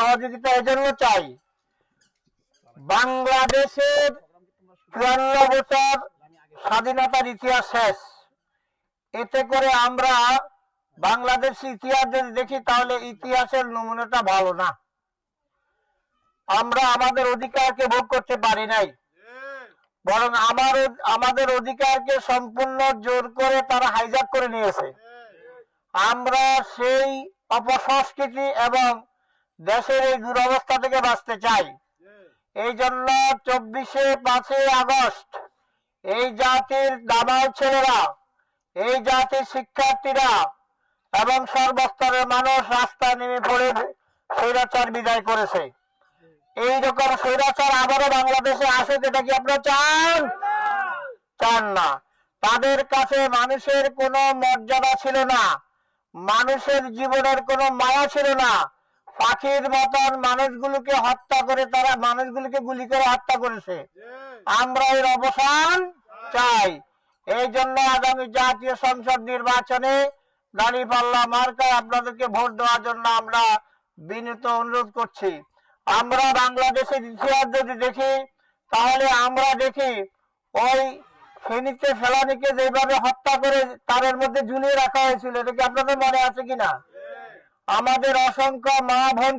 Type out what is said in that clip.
সহযোগিতা এজন্য চাই, বাংলাদেশের ৫৪ বছর স্বাধীনতার ইতিহাস শেষ। এতে করে আমরা বাংলাদেশ ইতিহাস যদি দেখি তাহলে ইতিহাসের নমুনাটা ভালো না। আমরা আমাদের অধিকারকে ভোগ করতে পারি নাই, বরং আমাদের অধিকারকে সম্পূর্ণ জোর করে তারা হাইজ্যাক করে নিয়েছে। আমরা সেই অপসংস্কৃতি এবং দেশের এই দুরবস্থা থেকে বাঁচতে চাই। এই জন্য ৫ই আগস্ট এই জাতির দামাল ছেলেরা, এই জাতির শিক্ষার্থীরা এবং সর্বস্তরের মানুষ রাস্তায় নেমে পড়ে স্বৈরাচার বিদায় করেছে। এইরকম স্বৈরাচার আবারও বাংলাদেশে আসে, যেটা কি আপনারা চান? চান না। তাদের কাছে মানুষের কোনো মর্যাদা ছিল না, মানুষের জীবনের কোনো মায়া ছিল না। পাখির মতন মানুষগুলোকে হত্যা করে তারা মানুষগুলোকে গুলি করে হত্যা করেছে। আমরা এর অবসান চাই। এই জন্য আগামী জাতীয় সংসদ নির্বাচনে দাঁড়িপাল্লা মার্কায় আপনাদেরকে ভোট দেওয়ার জন্য আমরা বিনীত অনুরোধ করছি। আমরা বাংলাদেশের ইতিহাস যদি দেখি তাহলে আমরা দেখি ওই ফেনীতে ফেলানিকে যেভাবে হত্যা করে তারের মধ্যে ঝুলিয়ে রাখা হয়েছিল, এটা কি আপনাদের মনে আছে কিনা? আমাদের অসংখ্য মা বোন